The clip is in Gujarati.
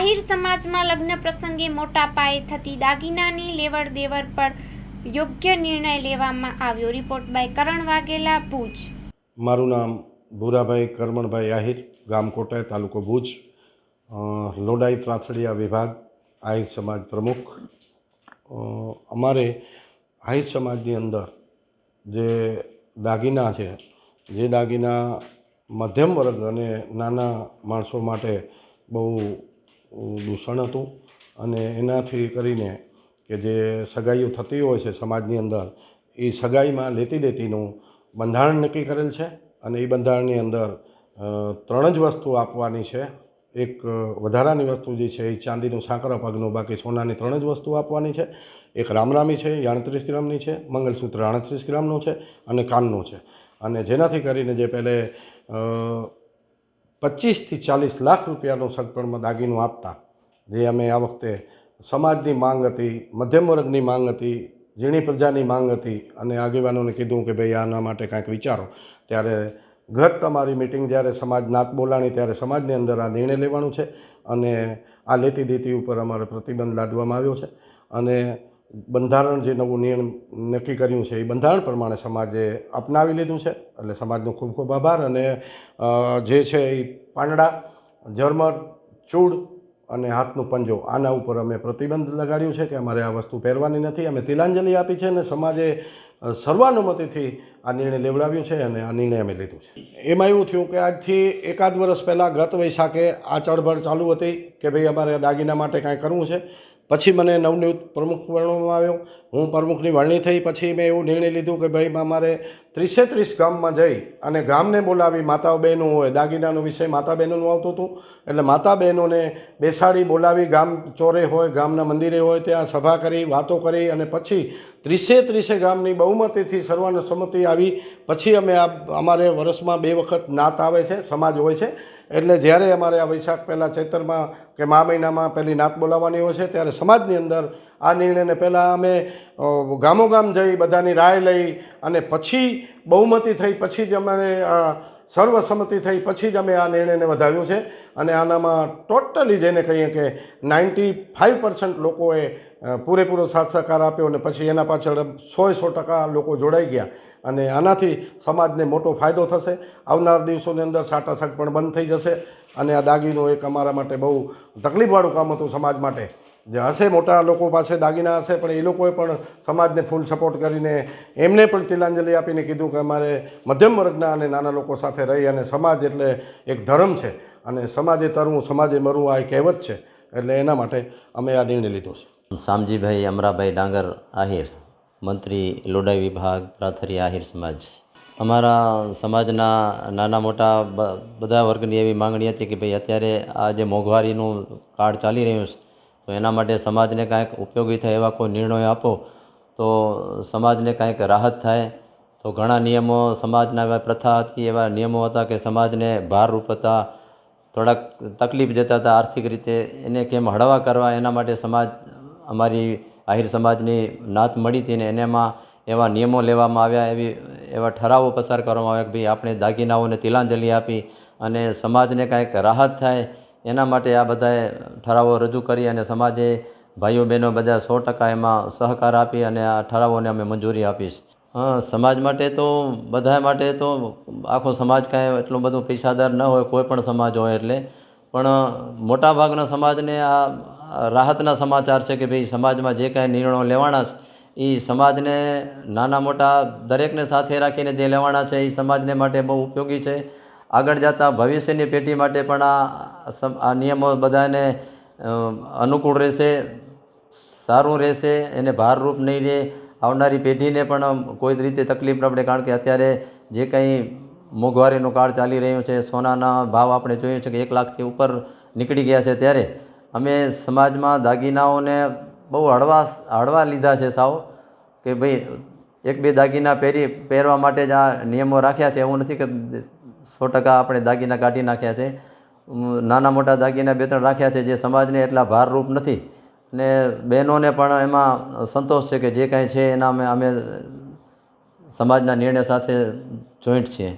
આહિર સમાજમાં લગ્ન પ્રસંગે મોટા પાયે થતી દાગીનાની લેવડ દેવડ પર યોગ્ય નિર્ણય લેવામાં આવ્યો। રિપોર્ટ બાય કરણ વાઘેલા, ભુજ। મારું નામ ભૂરાભાઈ કરમણભાઈ આહિર, ગામ કોટાય, તાલુકો ભુજ, લોડાઈ પ્રાથળિયા વિભાગ, આહિર સમાજ પ્રમુખ। અમારે આહિર સમાજની અંદર જે દાગીના છે, જે દાગીના મધ્યમ વર્ગ અને નાના માણસો માટે બહુ દૂષણ હતું અને એનાથી કરીને કે જે સગાઈઓ થતી હોય છે સમાજની અંદર, એ સગાઈમાં લેતી દેતીનું બંધારણ નક્કી કરેલ છે અને એ બંધારણની અંદર 3 જ વસ્તુ આપવાની છે। એક વધારાની વસ્તુ જે છે એ ચાંદીનું સાંકરા પગનું, બાકી સોનાની 3 જ વસ્તુ આપવાની છે। એક રામરામી છે 38 ગ્રામની છે, મંગલસૂત્ર 38 ગ્રામનું છે અને કાનનું છે। અને જેનાથી કરીને જે પહેલે 25 થી 40 લાખ રૂપિયાનું સગપણમાં દાગીનું આપતા, જે અમે આ વખતે સમાજની માંગ હતી, મધ્યમ વર્ગની માંગ હતી, ઝીણી પ્રજાની માંગ હતી અને આગેવાનોને કીધું કે ભાઈ આના માટે કાંઈક વિચારો। ત્યારે ગત તમારી મિટિંગ જ્યારે સમાજ નાત બોલાણી ત્યારે સમાજની અંદર આ નિર્ણય લેવાનું છે અને આ લેતી દેતી ઉપર અમારે પ્રતિબંધ લાદવામાં આવ્યો છે અને બંધારણ જે નવું નિયમ નક્કી કર્યું છે એ બંધારણ પ્રમાણે સમાજે અપનાવી લીધું છે। એટલે સમાજનો ખૂબ ખૂબ આભાર। અને જે છે એ પાંદડા, ઝરમર, ચૂડ અને હાથનું પંજો, આના ઉપર અમે પ્રતિબંધ લગાડ્યું છે કે અમારે આ વસ્તુ પહેરવાની નથી। અમે તિલાંજલિ આપી છે અને સમાજે સર્વાનુમતિથી આ નિર્ણય લેવડાવ્યો છે અને આ નિર્ણય અમે લીધું છે। એમાં એવું થયું કે આજથી 1 વર્ષ પહેલાં ગત વૈશાખે આ ચળવળ ચાલુ હતી કે ભાઈ અમારે દાગીના માટે કાંઈ કરવું છે। પછી મને નવનિયુક્ત પ્રમુખ વરણવામાં આવ્યો, હું પ્રમુખની વરણી થઈ। પછી મેં એવું નિર્ણય લીધું કે ભાઈ અમારે 30 ગામમાં જઈ અને ગામને બોલાવી, માતાઓ બહેનો હોય, દાગીનાનો વિષય માતા બહેનોનું આવતું હતું એટલે માતા બહેનોને બેસાડી બોલાવી, ગામ ચોરે હોય, ગામના મંદિરે હોય ત્યાં સભા કરી, વાતો કરી અને પછી 30 ગામની બહુમતીથી સર્વાનુસંમતિ આવી। પછી અમે અમારે વર્ષમાં 2 વખત નાત આવે છે, સમાજ હોય છે, એટલે જ્યારે અમારે આ વૈશાખ પહેલાં ચૈતરમાં કે મા મહિનામાં પહેલી નાત બોલાવવાની હોય છે ત્યારે સમાજની અંદર આ નિર્ણયને પહેલાં અમે ગામોગામ જઈ બધાની રાય લઈ અને પછી બહુમતી થઈ, પછી જ અમારે સર્વસંમતિ થઈ, પછી જ અમે આ નિર્ણયને વધાવ્યું છે। અને આનામાં ટોટલી જેને કહીએ કે 95% લોકોએ પૂરેપૂરો સાથ સહકાર આપ્યો અને પછી એના પાછળ 100% લોકો જોડાઈ ગયા અને આનાથી સમાજને મોટો ફાયદો થશે। આવનાર દિવસોની અંદર સાટા સગ પણ બંધ થઈ જશે અને આ દાગીનો એક અમારા માટે બહુ તકલીફવાળું કામ હતું સમાજ માટે। જે હશે, મોટા લોકો પાસે દાગીના હશે, પણ એ લોકોએ પણ સમાજને ફૂલ સપોર્ટ કરીને એમને પણ તિલાંજલિ આપીને કીધું કે અમારે મધ્યમ વર્ગના અને નાના લોકો સાથે રહી, અને સમાજ એટલે એક ધર્મ છે અને સમાજે તરવું સમાજે મરવું આ કહેવત છે, એટલે એના માટે અમે આ નિર્ણય લીધો છે। શામજીભાઈ અમરાભાઈ ડાંગર આહિર, મંત્રી લોડાઈ વિભાગ, પ્રાથરી આહિર સમાજ। અમારા સમાજના નાના મોટા બધા વર્ગની એવી માંગણી હતી કે ભાઈ અત્યારે આ જે મોંઘવારીનું કાળ ચાલી રહ્યું છે તો એના માટે સમાજને કાંઈક ઉપયોગી થાય એવા કોઈ નિર્ણયો આપો તો સમાજને કાંઈક રાહત થાય। તો ઘણા નિયમો સમાજના એવા પ્રથા હતી, એવા નિયમો હતા કે સમાજને ભારરૂપ હતા, થોડાક તકલીફ દેતા હતા આર્થિક રીતે, એને કેમ હળવા કરવા એના માટે સમાજ, અમારી આહિર સમાજની નાત મળી હતી ને એનામાં એવા નિયમો લેવામાં આવ્યા, એવા ઠરાવો પસાર કરવામાં આવ્યા કે ભાઈ આપણે દાગીનાઓને તિલાંજલિ આપી અને સમાજને કાંઈક રાહત થાય એના માટે આ બધાએ ઠરાવો રજૂ કરી અને સમાજે ભાઈઓ બહેનો બધા 100% એમાં સહકાર આપી અને આ ઠરાવોને અમે મંજૂરી આપીશ। સમાજ માટે તો બધા માટે તો આખો સમાજ કાંઈ એટલું બધું પૈસાદાર ન હોય, કોઈ પણ સમાજ હોય એટલે, પણ મોટાભાગના સમાજને આ રાહતના સમાચાર છે કે ભાઈ સમાજમાં જે કાંઈ નિર્ણયો લેવાના છે એ સમાજને નાના મોટા દરેકને સાથે રાખીને જે લેવાના છે એ સમાજને માટે બહુ ઉપયોગી છે। આગળ જતાં ભવિષ્યની પેઢી માટે પણ આ નિયમો બધાને અનુકૂળ રહેશે, સારું રહેશે, એને ભારરૂપ નહીં રહે। આવનારી પેઢીને પણ કોઈ રીતે તકલીફ ન પડે, કારણ કે અત્યારે જે કંઈ મોંઘવારીનું કાળ ચાલી રહ્યું છે, સોનાના ભાવ આપણે જોઈએ છે કે 1 લાખથી ઉપર નીકળી ગયા છે, ત્યારે અમે સમાજમાં દાગીનાઓને બહુ હળવા લીધા છે સાવ, કે ભાઈ 1-2 દાગીના પહેરવા માટે જ આ નિયમો રાખ્યા છે, એવું નથી કે 100% આપણે દાગીના કાઢી નાખ્યા છે। નાના મોટા દાગીના 2-3 રાખ્યા છે જે સમાજને એટલા ભારરૂપ નથી અને બહેનોને પણ એમાં સંતોષ છે કે જે કાંઈ છે એના અમે સમાજના નિર્ણય સાથે જોઈન્ટ છીએ।